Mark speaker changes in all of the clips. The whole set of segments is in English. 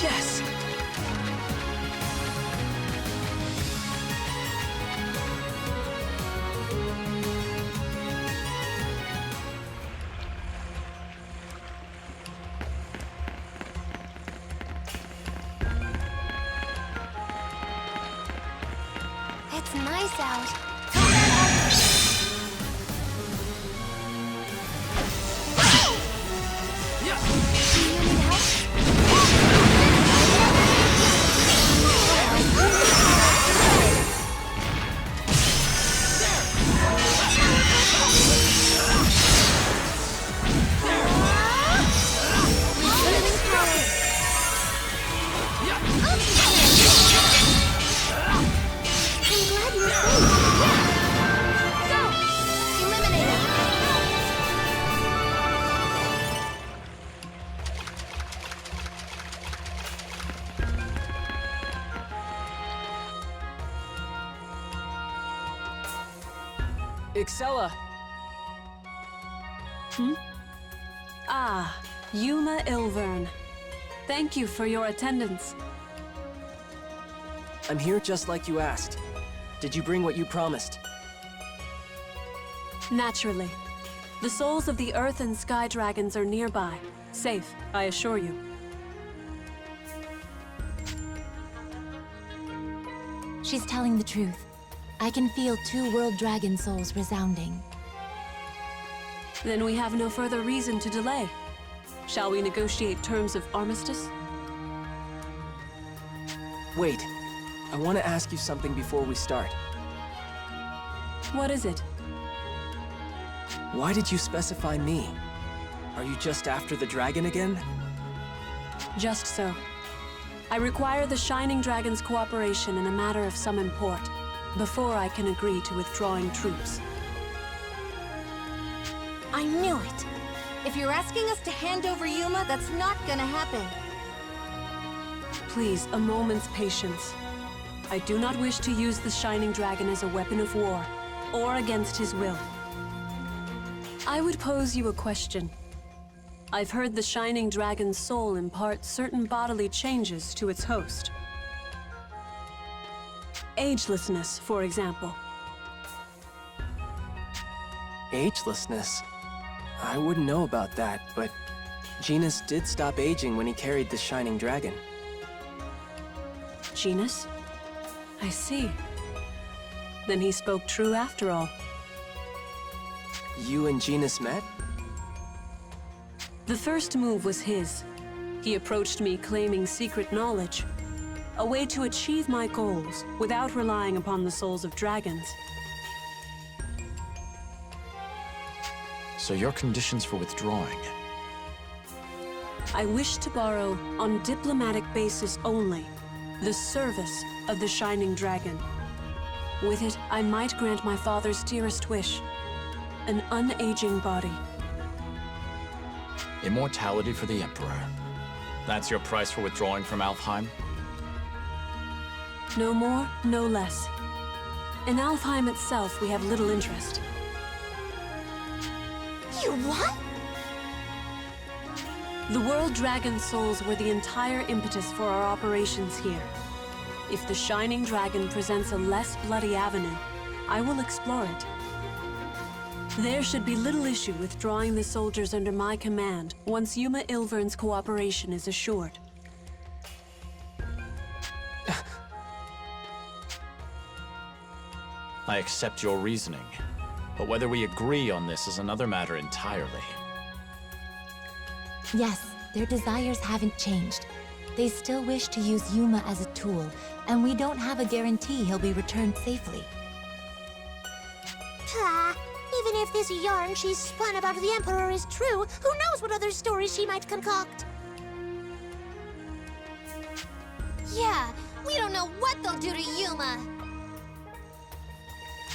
Speaker 1: Yes!
Speaker 2: It's nice out.
Speaker 1: Excella!
Speaker 3: Ah, Yuma Ilvern. Thank you for your attendance.
Speaker 1: I'm here just like you asked. Did you bring what you promised?
Speaker 3: Naturally. The souls of the Earth and Sky Dragons are nearby. Safe, I assure you.
Speaker 2: She's telling the truth. I can feel 2 world dragon souls resounding.
Speaker 3: Then we have no further reason to delay. Shall we negotiate terms of armistice?
Speaker 1: Wait. I want to ask you something before we start.
Speaker 3: What is it?
Speaker 1: Why did you specify me? Are you just after the dragon again?
Speaker 3: Just so. I require the Shining Dragon's cooperation in a matter of some import, before I can agree to withdrawing troops.
Speaker 4: I knew it! If you're asking us to hand over Yuma, that's not gonna happen.
Speaker 3: Please, a moment's patience. I do not wish to use the Shining Dragon as a weapon of war, or against his will. I would pose you a question. I've heard the Shining Dragon's soul impart certain bodily changes to its host. Agelessness, for example.
Speaker 1: Agelessness? I wouldn't know about that, but Genus did stop aging when he carried the Shining Dragon.
Speaker 3: Genus? I see. Then he spoke true after all.
Speaker 1: You and Genus met?
Speaker 3: The first move was his. He approached me claiming secret knowledge. A way to achieve my goals without relying upon the souls of dragons.
Speaker 5: So your conditions for withdrawing?
Speaker 3: I wish to borrow, on diplomatic basis only, the service of the Shining Dragon. With it, I might grant my father's dearest wish. An unaging body.
Speaker 5: Immortality for the Emperor. That's your price for withdrawing from Alfheim?
Speaker 3: No more, no less. In Alfheim itself, we have little interest.
Speaker 4: You what?
Speaker 3: The World Dragon souls were the entire impetus for our operations here. If the Shining Dragon presents a less bloody avenue, I will explore it. There should be little issue with drawing the soldiers under my command once Yuma Ilvern's cooperation is assured.
Speaker 5: I accept your reasoning, but whether we agree on this is another matter entirely.
Speaker 2: Yes, their desires haven't changed. They still wish to use Yuma as a tool, and we don't have a guarantee he'll be returned safely.
Speaker 6: Even if this yarn she's spun about the Emperor is true, who knows what other stories she might concoct?
Speaker 4: Yeah, we don't know what they'll do to Yuma.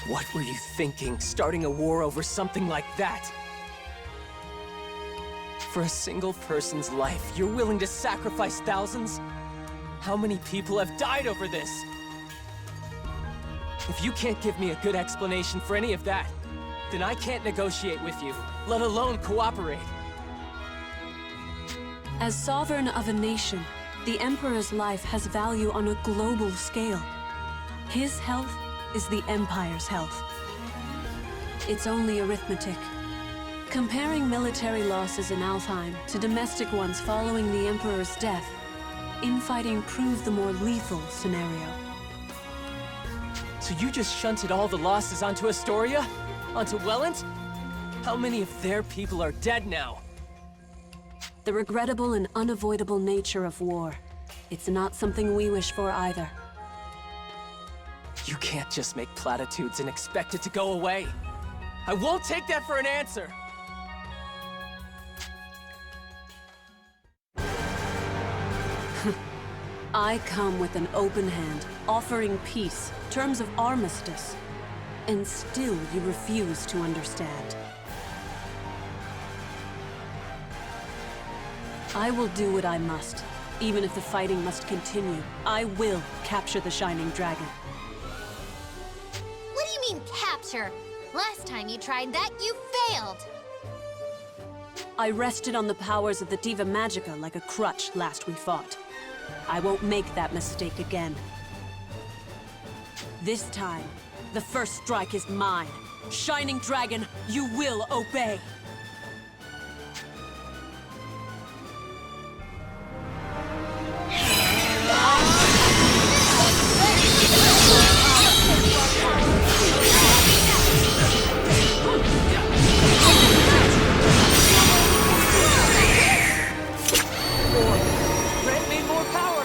Speaker 1: What were you thinking, starting a war over something like that? For a single person's life, you're willing to sacrifice thousands? How many people have died over this? If you can't give me a good explanation for any of that, then I can't negotiate with you, let alone cooperate.
Speaker 3: As sovereign of a nation, The Emperor's life has value on a global scale. His health is the Empire's health. It's only arithmetic. Comparing military losses in Alfheim to domestic ones following the Emperor's death, infighting proved the more lethal scenario.
Speaker 1: So you just shunted all the losses onto Astoria? Onto Welland? How many of their people are dead now?
Speaker 3: The regrettable and unavoidable nature of war. It's not something we wish for either.
Speaker 1: You can't just make platitudes and expect it to go away. I won't take that for an answer!
Speaker 3: I come with an open hand, offering peace, terms of armistice. And still you refuse to understand. I will do what I must. Even if the fighting must continue, I will capture the Shining Dragon.
Speaker 6: What do you mean, capture? Last time you tried that, you failed!
Speaker 3: I rested on the powers of the Diva Magica like a crutch last we fought. I won't make that mistake again. This time, the first strike is mine. Shining Dragon, you will obey!
Speaker 1: Grant me more power!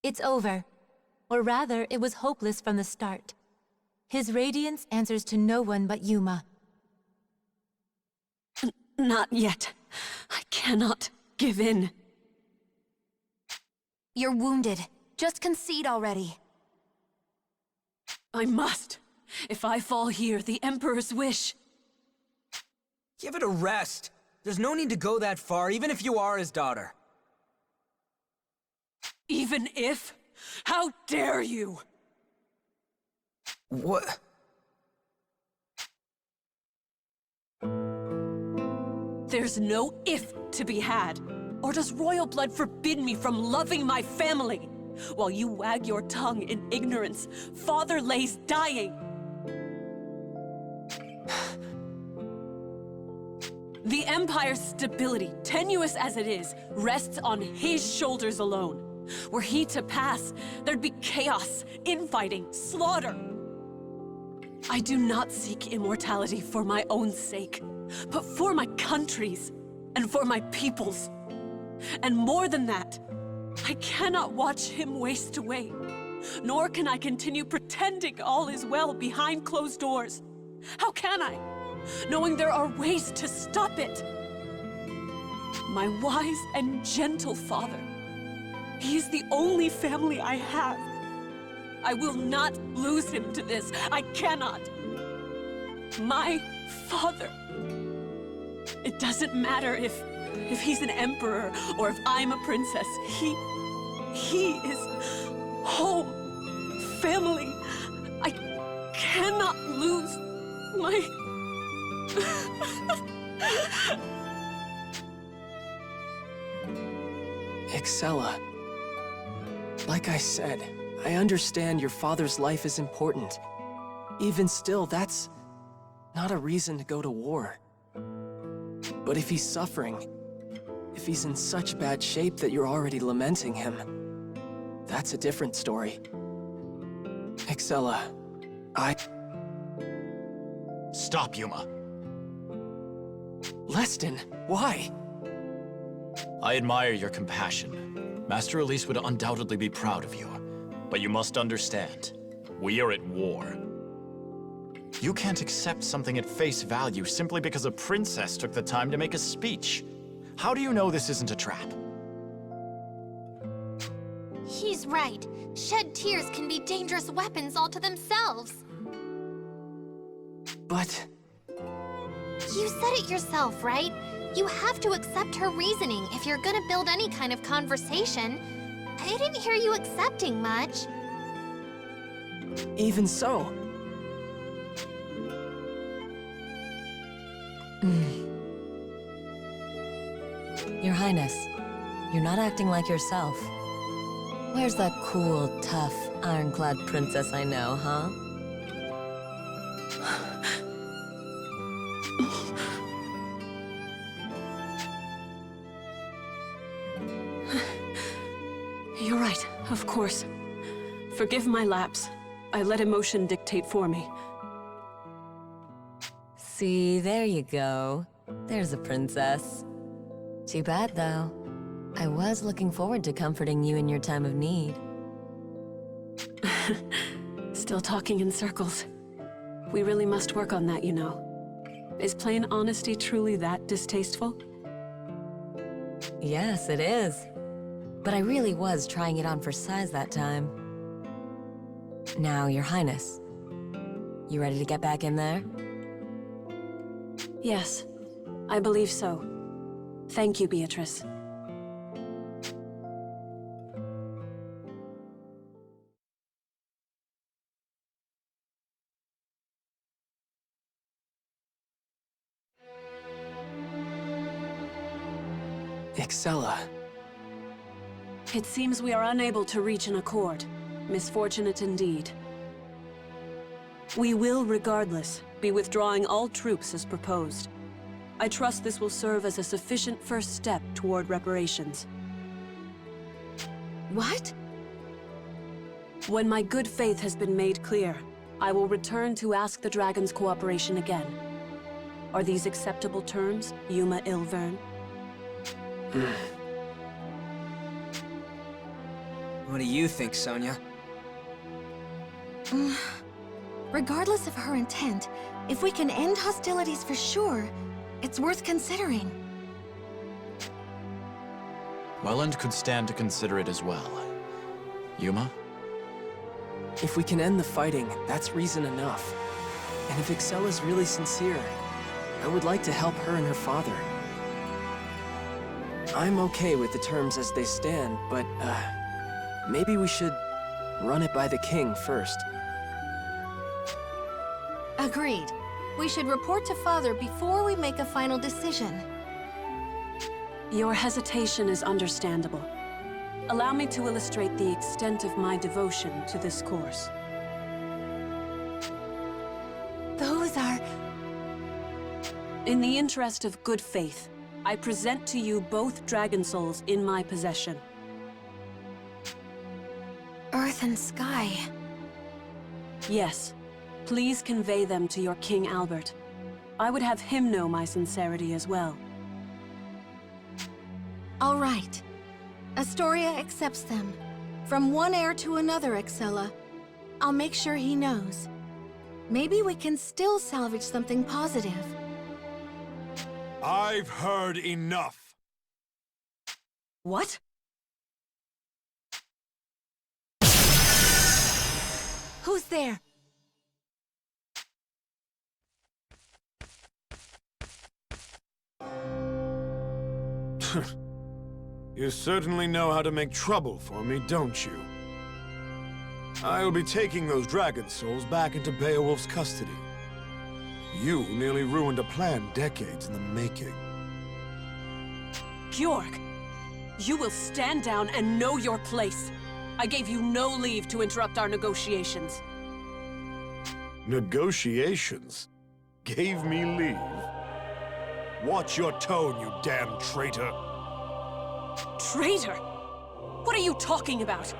Speaker 2: It's over. Or rather, it was hopeless from the start. His radiance answers to no one but Yuma.
Speaker 3: Not yet. I cannot give in.
Speaker 4: You're wounded. Just concede already.
Speaker 3: I must. If I fall here, the Emperor's wish.
Speaker 7: Give it a rest. There's no need to go that far, even if you are his daughter.
Speaker 3: Even if? How dare you?
Speaker 7: What?
Speaker 3: There's no if to be had. Or does royal blood forbid me from loving my family? While you wag your tongue in ignorance, father lays dying. The Empire's stability, tenuous as it is, rests on his shoulders alone. Were he to pass, there'd be chaos, infighting, slaughter. I do not seek immortality for my own sake, but for my country's, and for my people's. And more than that, I cannot watch him waste away, nor can I continue pretending all is well behind closed doors. How can I, knowing there are ways to stop it? My wise and gentle father, he is the only family I have. I will not lose him to this. I cannot. My father. It doesn't matter if he's an emperor or if I'm a princess. He is home, family. I cannot lose my...
Speaker 1: Excella. Like I said, I understand your father's life is important. Even still, that's not a reason to go to war. But if he's suffering, if he's in such bad shape that you're already lamenting him, that's a different story. Excella,
Speaker 5: Stop, Yuma.
Speaker 1: Leston, why?
Speaker 5: I admire your compassion. Master Elise would undoubtedly be proud of you. But you must understand, we are at war. You can't accept something at face value simply because a princess took the time to make a speech. How do you know this isn't a trap?
Speaker 6: He's right. Shed tears can be dangerous weapons all to themselves.
Speaker 1: But...
Speaker 6: You said it yourself, right? You have to accept her reasoning if you're gonna build any kind of conversation. I didn't hear you accepting much.
Speaker 1: even so...
Speaker 8: Your Highness, you're not acting like yourself. Where's that cool, tough, ironclad princess I know, huh?
Speaker 3: You're right, of course. Forgive my lapse. I let emotion dictate for me.
Speaker 8: See, there you go. There's a princess. Too bad, though. I was looking forward to comforting you in your time of need.
Speaker 3: Still talking in circles. We really must work on that, you know. Is plain honesty truly that distasteful?
Speaker 8: Yes, it is. But I really was trying it on for size that time. Now, Your Highness, you ready to get back in there?
Speaker 3: Yes, I believe so. Thank you, Beatrice.
Speaker 1: Excella.
Speaker 3: It seems we are unable to reach an accord. Misfortunate indeed. We will, regardless, be withdrawing all troops as proposed. I trust this will serve as a sufficient first step toward reparations.
Speaker 8: What?
Speaker 3: When my good faith has been made clear, I will return to ask the Dragon's cooperation again. Are these acceptable terms, Yuma Ilvern?
Speaker 7: What do you think, Sonia?
Speaker 4: Regardless of her intent, if we can end hostilities for sure, it's worth considering.
Speaker 5: Welland could stand to consider it as well. Yuma?
Speaker 1: If we can end the fighting, that's reason enough. And if Excella's really sincere, I would like to help her and her father. I'm okay with the terms as they stand, but, maybe we should run it by the king first.
Speaker 4: Agreed. We should report to Father before we make a final decision.
Speaker 3: Your hesitation is understandable. Allow me to illustrate the extent of my devotion to this course.
Speaker 2: Those are...
Speaker 3: In the interest of good faith, I present to you both Dragon Souls in my possession.
Speaker 4: Earth and sky.
Speaker 3: Yes, please convey them to your King Albert. I would have him know my sincerity as well.
Speaker 4: All right. Astoria accepts them. From one heir to another, Excella. I'll make sure he knows. Maybe we can still salvage something positive.
Speaker 9: I've heard enough.
Speaker 3: What?
Speaker 2: Who's there?
Speaker 9: You certainly know how to make trouble for me, don't you? I'll be taking those Dragon Souls back into Beowulf's custody. You nearly ruined a plan decades in the making.
Speaker 3: Georg, you will stand down and know your place. I gave you no leave to interrupt our negotiations.
Speaker 9: Negotiations? Gave me leave? Watch your tone, you damn traitor!
Speaker 3: Traitor? What are you talking about?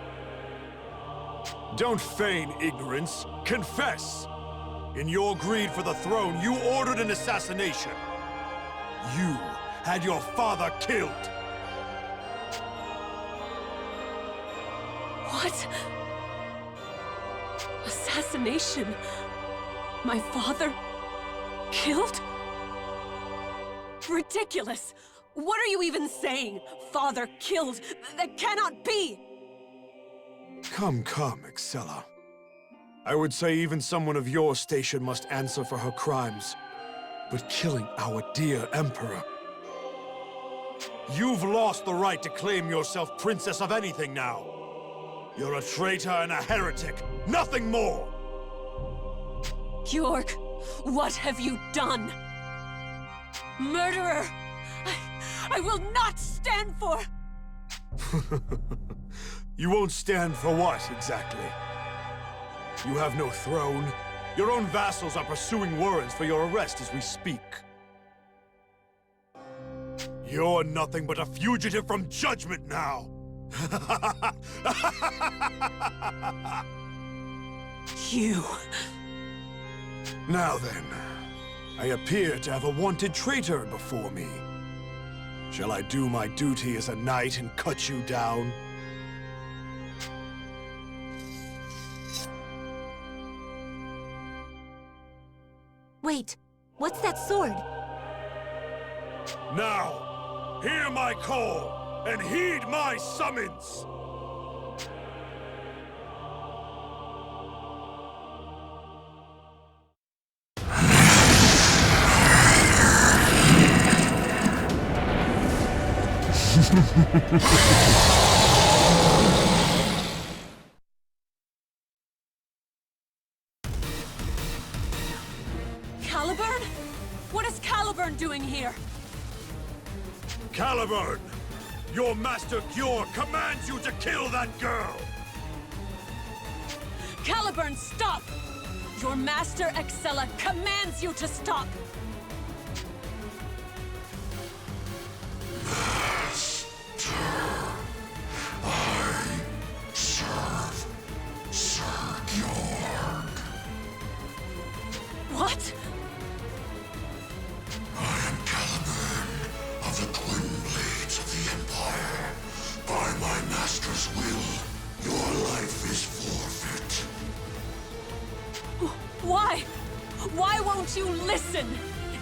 Speaker 9: Don't feign ignorance. Confess! In your greed for the throne, you ordered an assassination. You had your father killed.
Speaker 3: What? Assassination? My father? Killed? Ridiculous! What are you even saying? Father killed? That cannot be!
Speaker 9: Come, Excella. I would say even someone of your station must answer for her crimes. But killing our dear Emperor... You've lost the right to claim yourself princess of anything now. You're a traitor and a heretic, nothing more!
Speaker 3: Georg, what have you done? Murderer! I will not stand for...
Speaker 9: You won't stand for what, exactly? You have no throne. Your own vassals are pursuing warrants for your arrest as we speak. You're nothing but a fugitive from judgment now!
Speaker 3: You...
Speaker 9: Now then, I appear to have a wanted traitor before me. Shall I do my duty as a knight and cut you down?
Speaker 2: Wait, what's that sword?
Speaker 9: Now, hear my call, and heed my summons!
Speaker 3: Caliburn? What is Caliburn doing here?
Speaker 9: Caliburn! Your master Gjord commands you to kill that girl!
Speaker 3: Caliburn, stop! Your master Excella commands you to stop! What?
Speaker 10: I am Caliburn of the Twin Blades of the Empire. By my master's will, your life is forfeit.
Speaker 3: Why? Why won't you listen?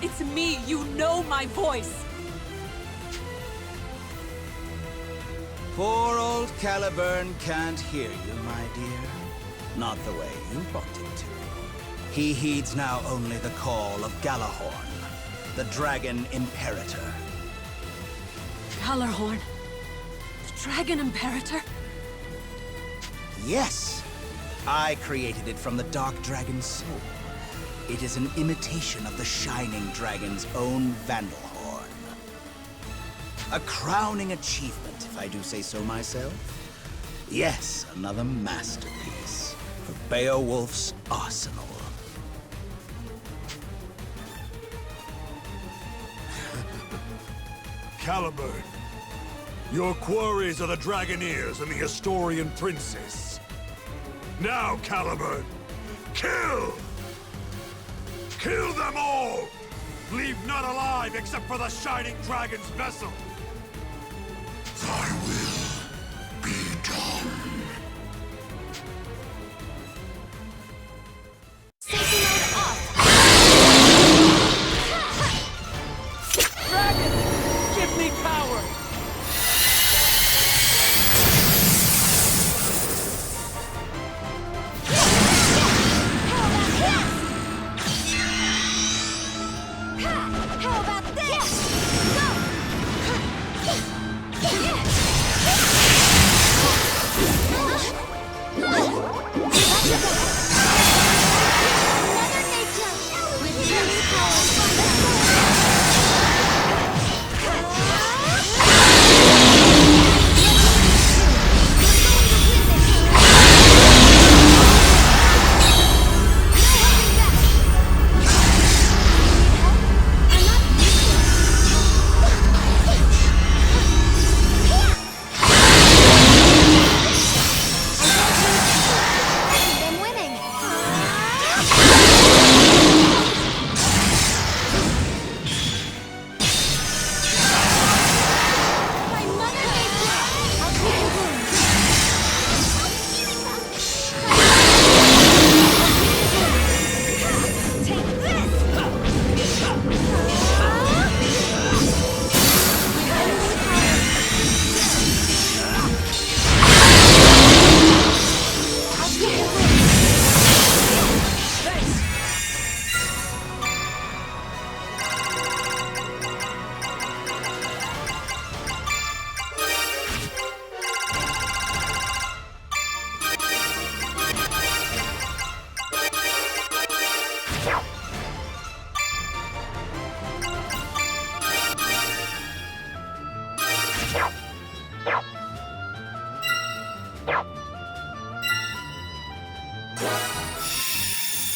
Speaker 3: It's me, you know my voice.
Speaker 11: Poor old Caliburn can't hear you, my dear. Not the way you want him to. He heeds now only the call of Galahorn, the Dragon Imperator.
Speaker 3: Galahorn? The Dragon Imperator?
Speaker 11: Yes! I created it from the Dark Dragon's soul. It is an imitation of the Shining Dragon's own Vandalhorn. A crowning achievement, if I do say so myself. Yes, another masterpiece for Beowulf's arsenal.
Speaker 9: Caliburn, your quarries are the Dragoneers and the Astorian Princess. Now, Caliburn, kill! Kill them all! Leave none alive except for the Shining Dragon's vessel!
Speaker 10: Thy will be done.
Speaker 6: Safety mode off!
Speaker 7: Dragon! Give me power!
Speaker 6: How about this? Mother Nature! Returning power from the I'm winning! My mother nature! I'll take the wounds. Take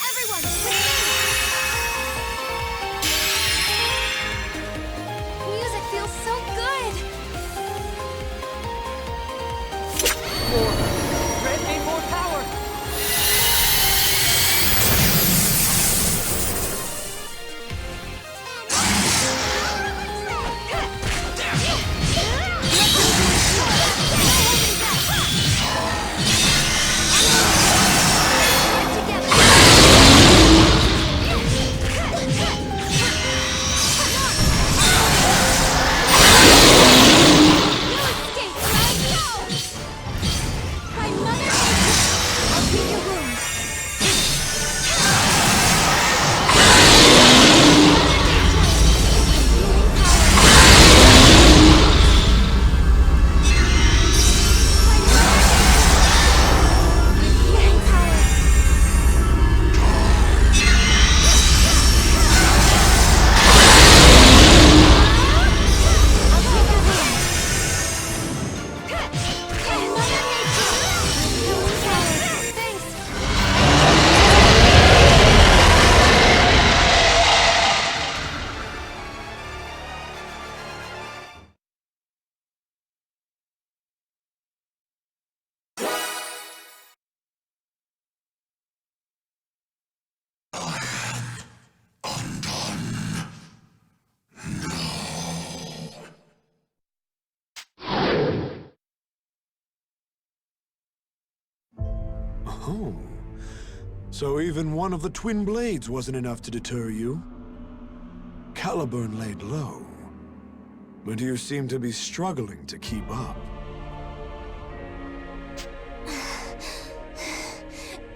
Speaker 6: Everyone, music feels so good.
Speaker 7: Grant me more power!
Speaker 9: So even one of the twin blades wasn't enough to deter you? Caliburn laid low, but you seem to be struggling to keep up.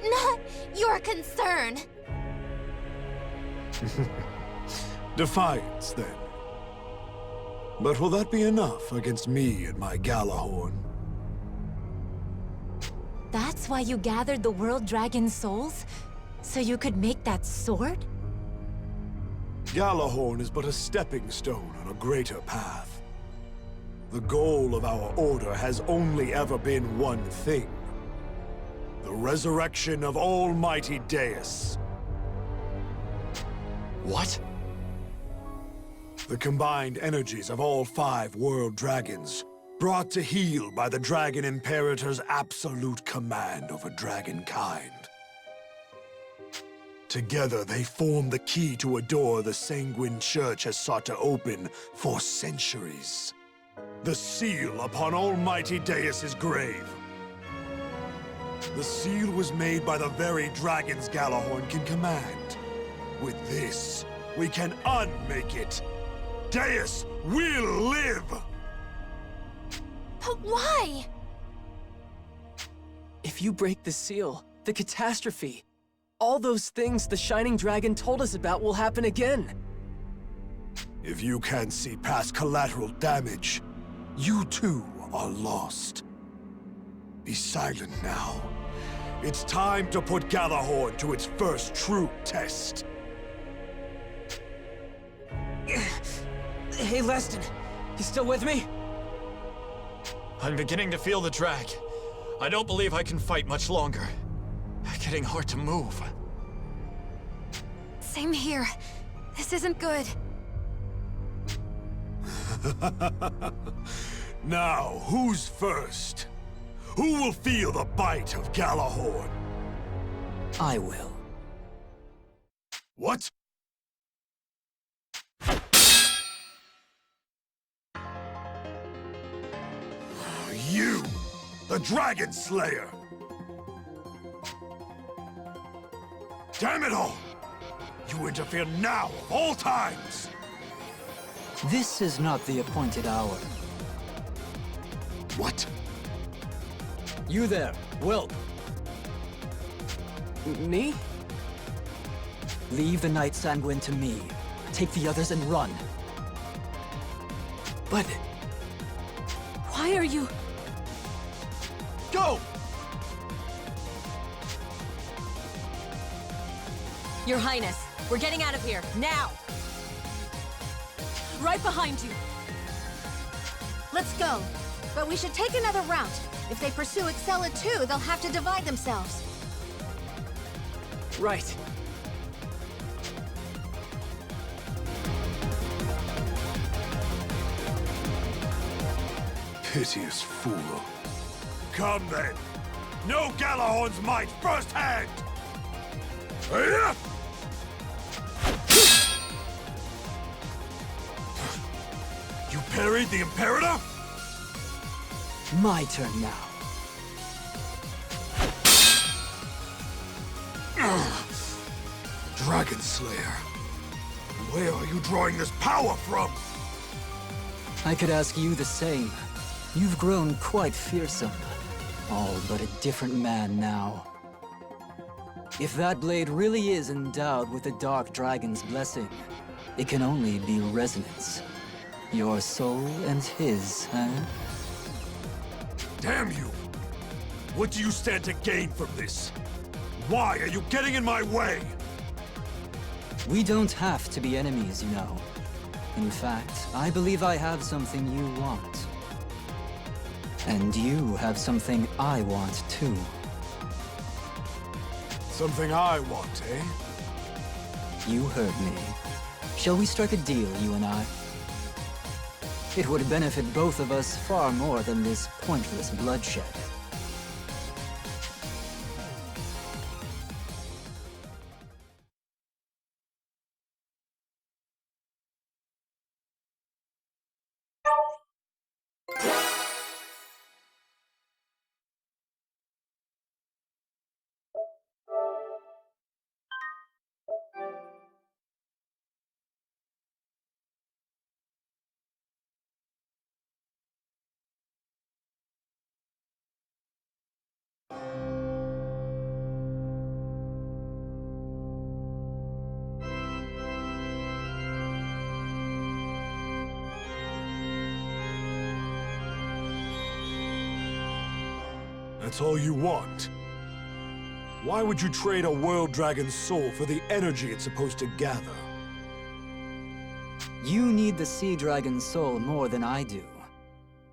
Speaker 6: Not your concern.
Speaker 9: Defiance, then. But will that be enough against me and my Galahorn?
Speaker 2: That's why you gathered the World Dragon souls? So you could make that sword?
Speaker 9: Galahorn is but a stepping stone on a greater path. The goal of our order has only ever been one thing. The resurrection of Almighty Deus.
Speaker 5: What?
Speaker 9: The combined energies of all 5 world dragons, brought to heel by the Dragon Imperator's absolute command over dragonkind. Together, they form the key to a door the Sanguine Church has sought to open for centuries. The seal upon Almighty Deus's grave. The seal was made by the very dragons Galahorn can command. With this, we can unmake it. Deus will live!
Speaker 6: But why?
Speaker 1: If you break the seal, the catastrophe, all those things the Shining Dragon told us about will happen again.
Speaker 9: If you can't see past collateral damage, you too are lost. Be silent now. It's time to put Galahorn to its first true test.
Speaker 7: Hey, Leston. You still with me?
Speaker 5: I'm beginning to feel the drag. I don't believe I can fight much longer. Getting hard to move.
Speaker 4: Same here. This isn't good.
Speaker 9: Now, who's first? Who will feel the bite of Galahorn?
Speaker 7: I will.
Speaker 9: What? You, the Dragon Slayer! Damn it all! You interfere now, of all times!
Speaker 7: This is not the appointed hour.
Speaker 9: What?
Speaker 7: You there, Will.
Speaker 1: Me?
Speaker 7: Leave the Night Sanguine to me. Take the others and run.
Speaker 1: But... why are you...
Speaker 9: Go!
Speaker 8: Your Highness, we're getting out of here, now!
Speaker 3: Right behind you.
Speaker 4: Let's go. But we should take another route. If they pursue Excella too, they'll have to divide themselves.
Speaker 1: Right.
Speaker 9: Piteous fool. Come then! Know Galahorn's might firsthand! Hiya! You parried the Imperator?
Speaker 7: My turn now.
Speaker 9: Dragon Slayer. Where are you drawing this power from?
Speaker 7: I could ask you the same. You've grown quite fearsome. All but a different man now. If that blade really is endowed with the Dark Dragon's blessing, it can only be resonance. Your soul and his, huh?
Speaker 9: Damn you! What do you stand to gain from this? Why are you getting in my way?
Speaker 7: We don't have to be enemies, you know. In fact, I believe I have something you want. And you have something I want, too.
Speaker 9: Something I want, eh?
Speaker 7: You heard me. Shall we strike a deal, you and I? It would benefit both of us far more than this pointless bloodshed.
Speaker 9: That's all you want? Why would you trade a world dragon's soul for the energy it's supposed to gather?
Speaker 7: You need the sea dragon's soul more than I do.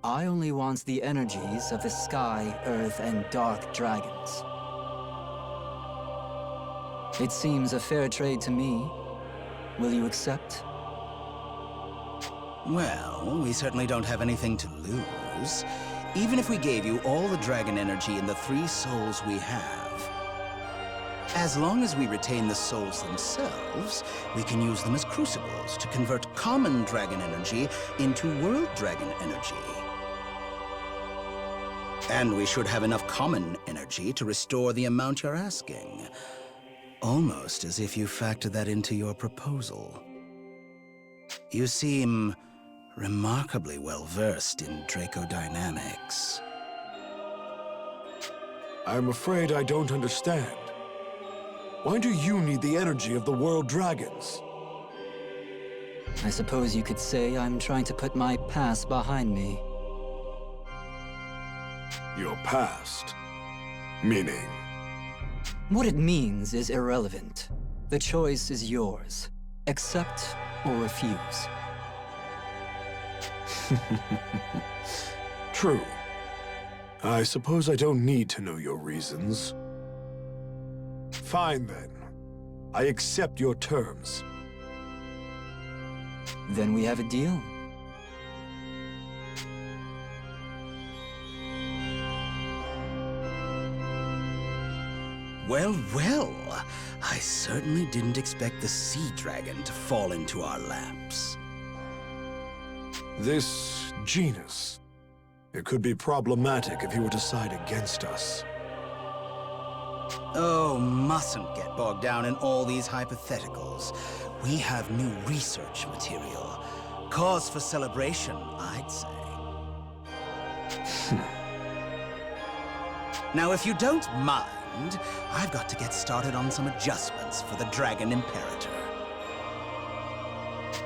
Speaker 7: I only want the energies of the sky, earth, and dark dragons. It seems a fair trade to me. Will you accept?
Speaker 11: Well, we certainly don't have anything to lose. Even if we gave you all the dragon energy in the 3 souls we have. As long as we retain the souls themselves, we can use them as crucibles to convert common dragon energy into world dragon energy. And we should have enough common energy to restore the amount you're asking. Almost as if you factored that into your proposal. You seem remarkably well-versed in Dracodynamics.
Speaker 9: I'm afraid I don't understand. Why do you need the energy of the world dragons?
Speaker 7: I suppose you could say I'm trying to put my past behind me.
Speaker 9: Your past? Meaning?
Speaker 7: What it means is irrelevant. The choice is yours. Accept or refuse.
Speaker 9: True. I suppose I don't need to know your reasons. Fine then. I accept your terms.
Speaker 7: Then we have a deal.
Speaker 11: Well, well. I certainly didn't expect the sea dragon to fall into our laps.
Speaker 9: This genus, it could be problematic if he were to side against us.
Speaker 11: Oh, mustn't get bogged down in all these hypotheticals. We have new research material. Cause for celebration, I'd say. Now, if you don't mind, I've got to get started on some adjustments for the Dragon Imperator.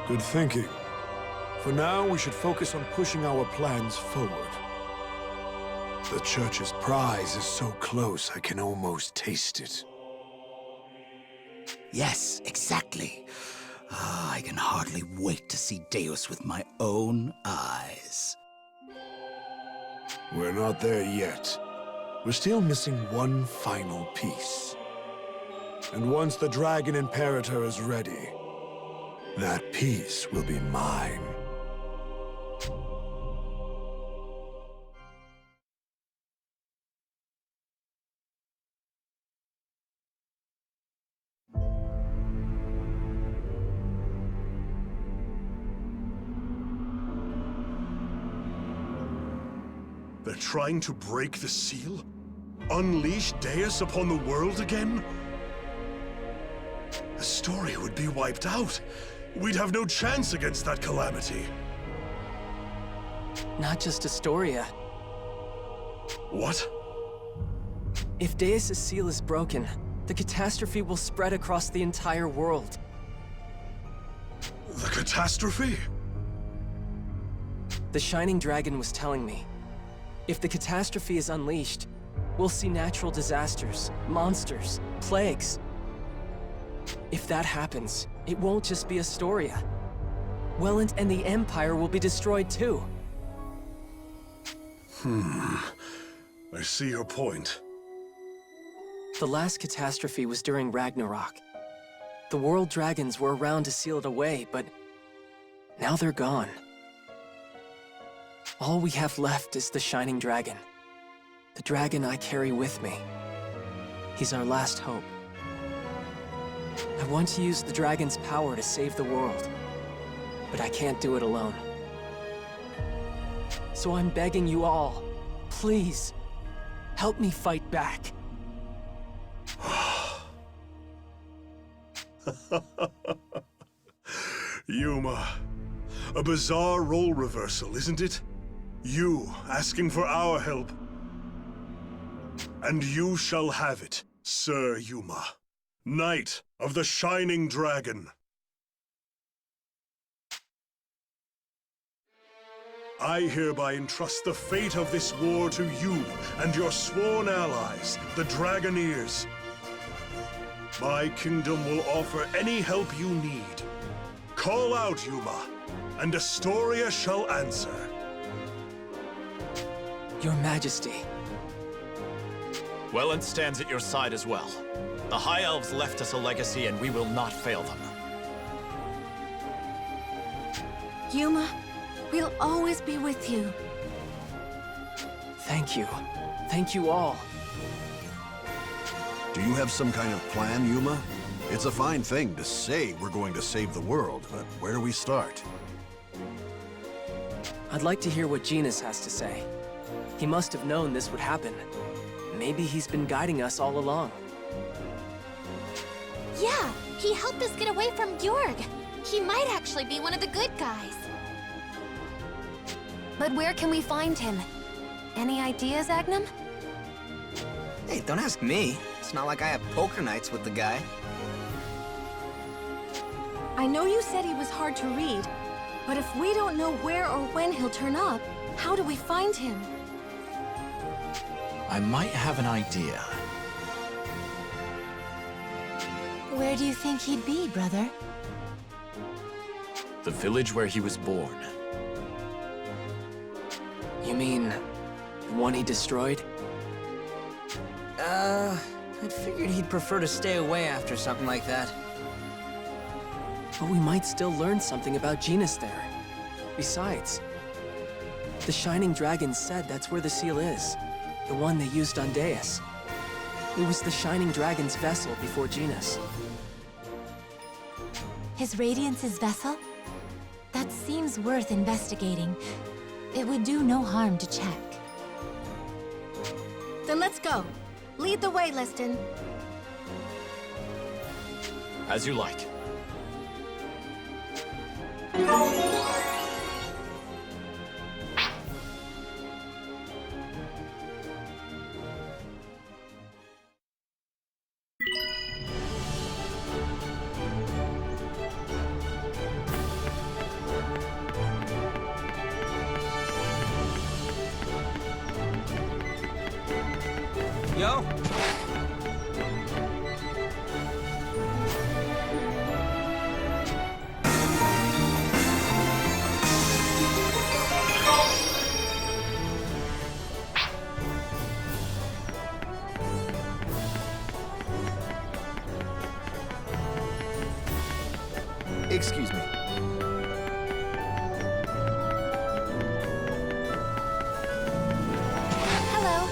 Speaker 9: Good thinking. For now, we should focus on pushing our plans forward. The Church's prize is so close, I can almost taste it.
Speaker 11: Yes, exactly. Ah, I can hardly wait to see Deus with my own eyes.
Speaker 9: We're not there yet. We're still missing one final piece. And once the Dragon Imperator is ready, that piece will be mine.
Speaker 12: They're trying to break the seal? Unleash Deus upon the world again? Astoria would be wiped out. We'd have no chance against that calamity.
Speaker 1: Not just Astoria.
Speaker 12: What?
Speaker 1: If Deus' seal is broken, the catastrophe will spread across the entire world.
Speaker 12: The catastrophe?
Speaker 1: The Shining Dragon was telling me. If the catastrophe is unleashed, we'll see natural disasters, monsters, plagues. If that happens, it won't just be Astoria. Welland and the Empire will be destroyed too.
Speaker 12: I see your point.
Speaker 1: The last catastrophe was during Ragnarok. The world dragons were around to seal it away, but now they're gone. All we have left is the Shining Dragon. The dragon I carry with me. He's our last hope. I want to use the dragon's power to save the world, but I can't do it alone. So I'm begging you all, please, help me fight back.
Speaker 12: Yuma, a bizarre role reversal, isn't it? You asking for our help. And you shall have it, Sir Yuma, Knight of the Shining Dragon. I hereby entrust the fate of this war to you and your sworn allies, the Dragoneers. My kingdom will offer any help you need. Call out, Yuma, and Astoria shall answer.
Speaker 1: Your Majesty.
Speaker 5: Welland stands at your side as well. The High Elves left us a legacy, and we will not fail them.
Speaker 4: Yuma, we'll always be with you.
Speaker 1: Thank you. Thank you all.
Speaker 13: Do you have some kind of plan, Yuma? It's a fine thing to say we're going to save the world, but where do we start?
Speaker 1: I'd like to hear what Genis has to say. He must have known this would happen. Maybe he's been guiding us all along.
Speaker 6: Yeah, he helped us get away from Bjorg. He might actually be one of the good guys.
Speaker 2: But where can we find him? Any ideas, Agnum?
Speaker 14: Hey, don't ask me. It's not like I have poker nights with the guy.
Speaker 4: I know you said he was hard to read, but if we don't know where or when he'll turn up, how do we find him?
Speaker 5: I might have an idea.
Speaker 2: Where do you think he'd be, brother?
Speaker 5: The village where he was born.
Speaker 1: You mean, the one he destroyed?
Speaker 14: I figured he'd prefer to stay away after something like that.
Speaker 1: But we might still learn something about Genis there. Besides, the Shining Dragon said that's where the seal is. The one they used on Deus. It was the Shining Dragon's vessel before Genis.
Speaker 2: His Radiance's vessel? That seems worth investigating. It would do no harm to check.
Speaker 4: Then let's go. Lead the way, Liston.
Speaker 5: As you like.
Speaker 14: Yo!
Speaker 13: Excuse me.
Speaker 4: Hello.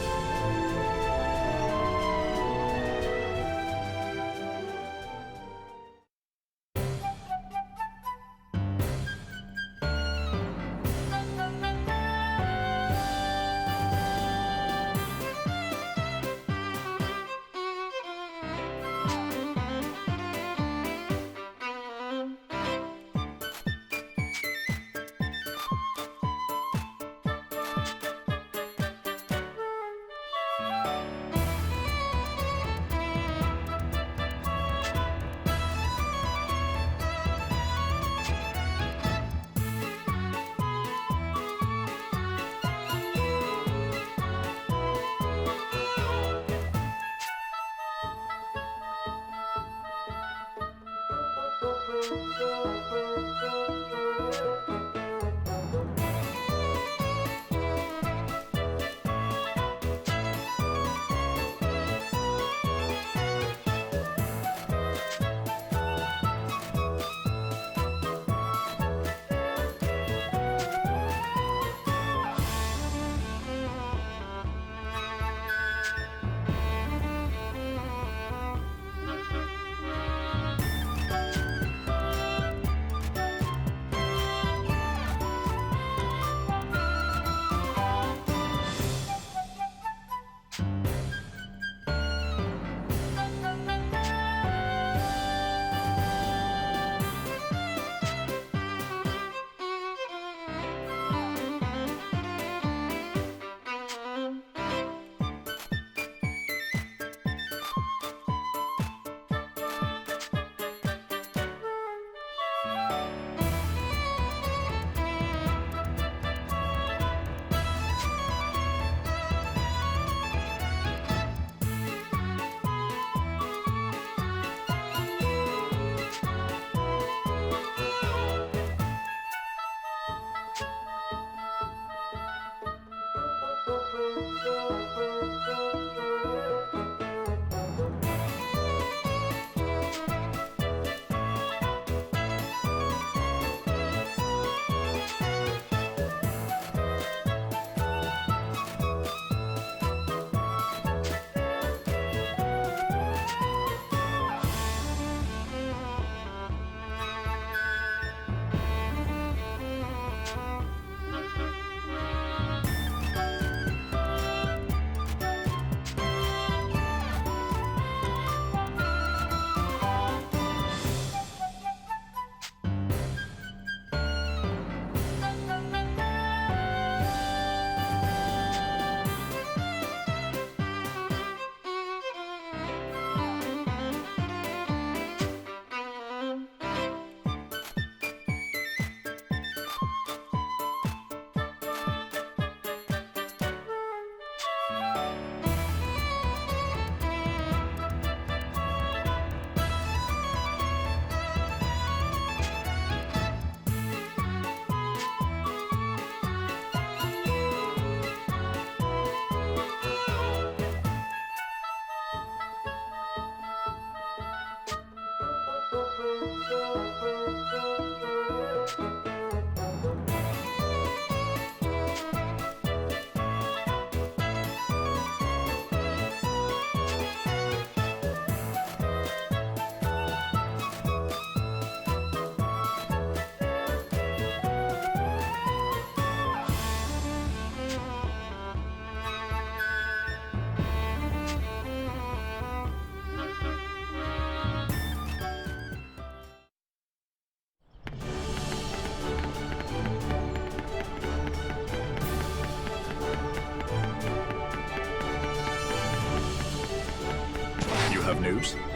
Speaker 5: troops?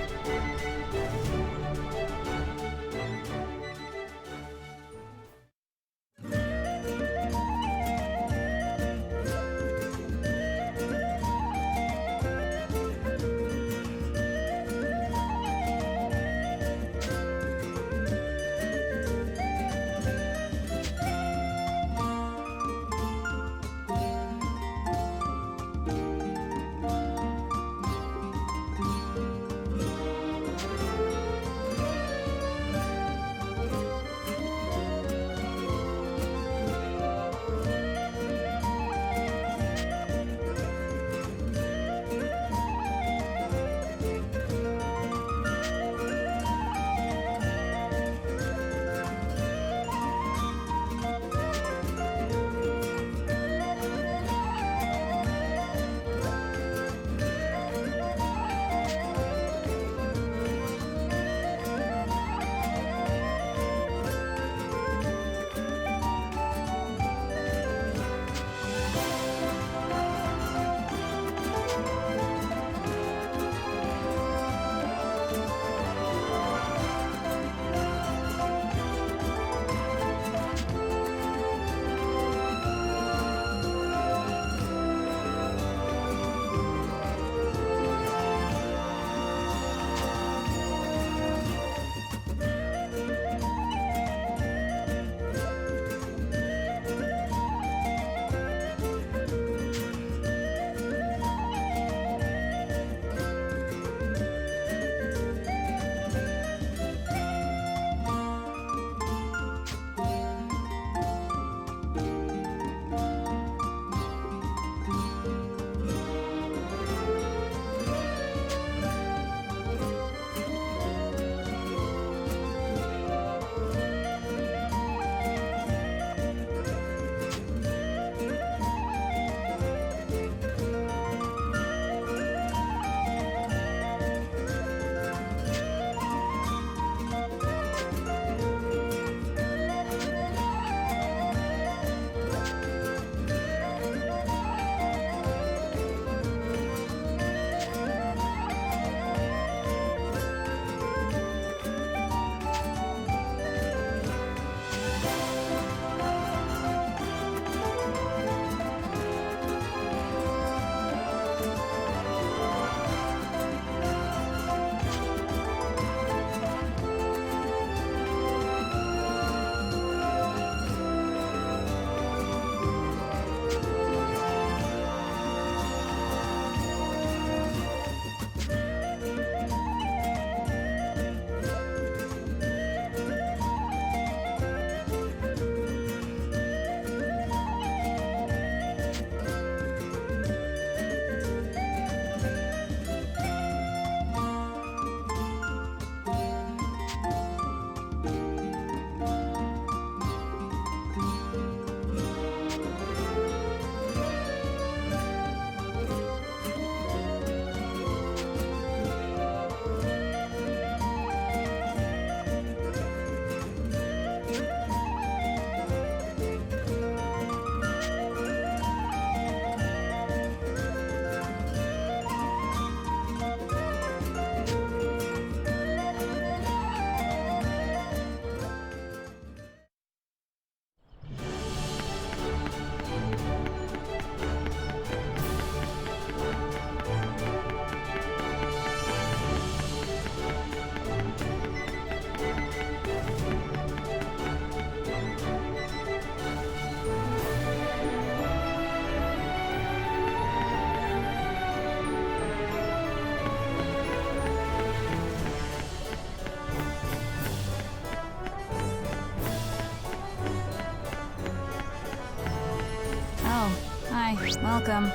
Speaker 15: Hi, welcome.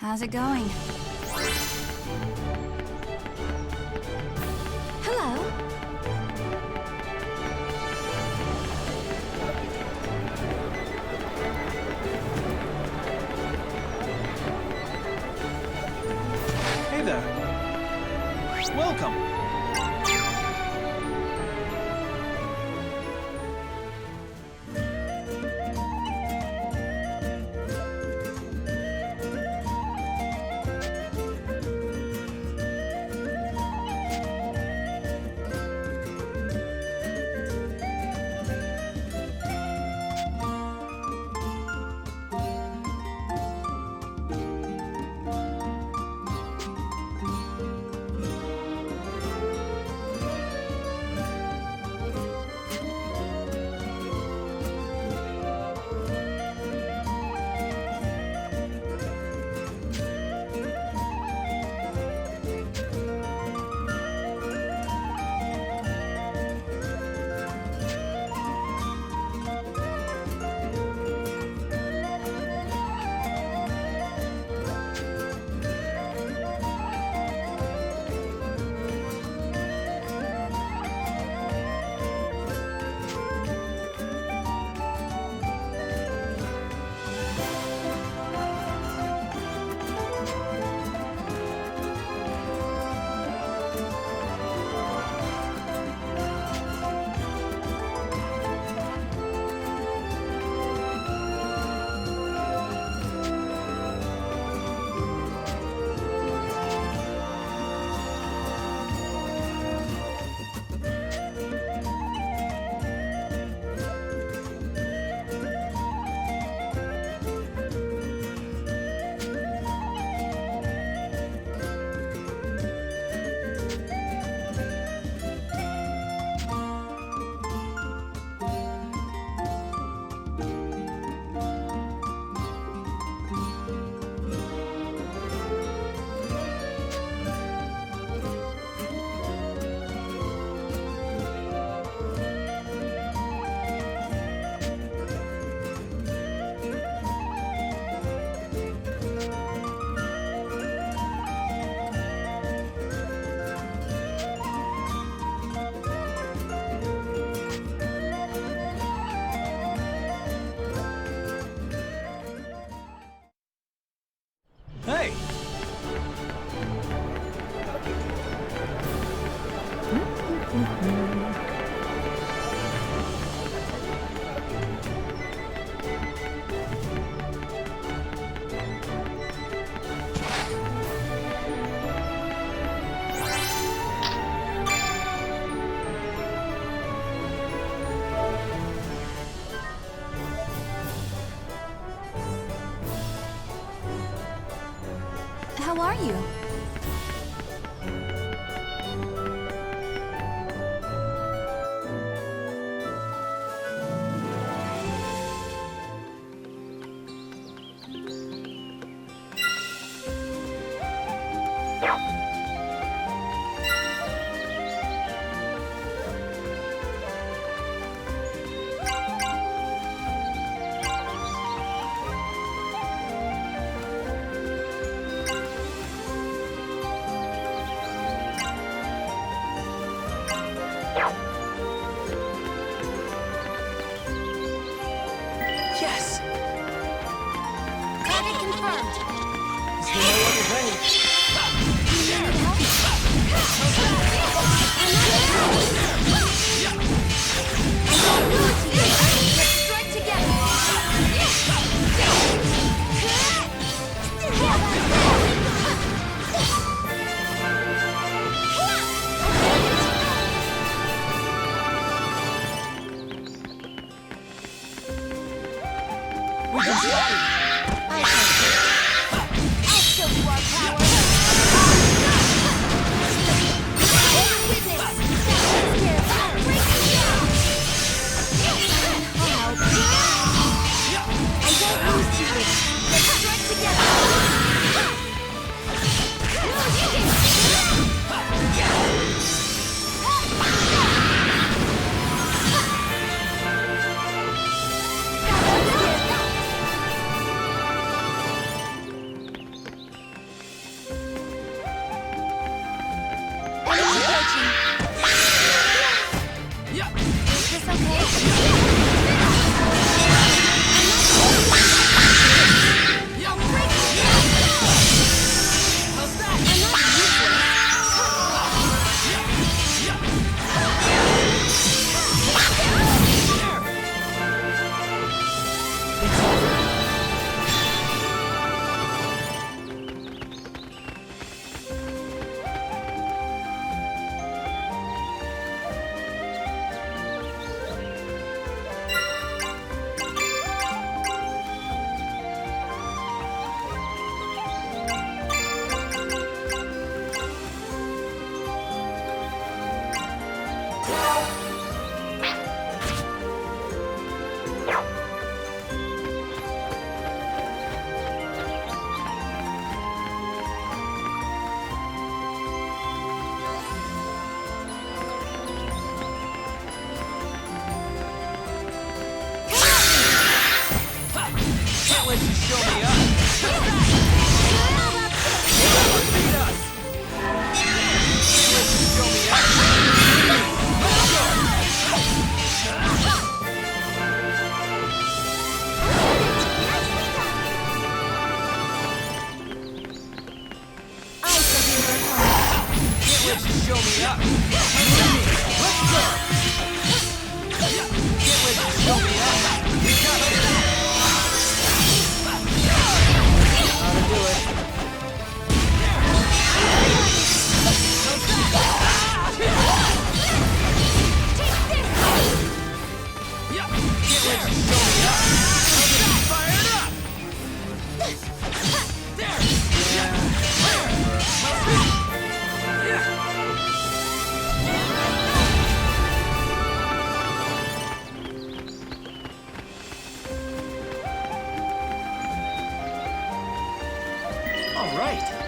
Speaker 4: How's it going? Hello.
Speaker 15: Hey there. Welcome. Hey!
Speaker 4: How are you?
Speaker 1: Yes!
Speaker 4: Target confirmed.
Speaker 1: Is there no other way?
Speaker 4: Let's strike together.
Speaker 1: We can try!
Speaker 4: I'll show you our power.
Speaker 15: let you show me up. Never beat us. Can't let you show me up. Let's go. Can't let you show me up. Let's go. Can't let you show me up. We got it. How to do it. Can't let you show me up. I'm getting fired up. There.
Speaker 1: All right.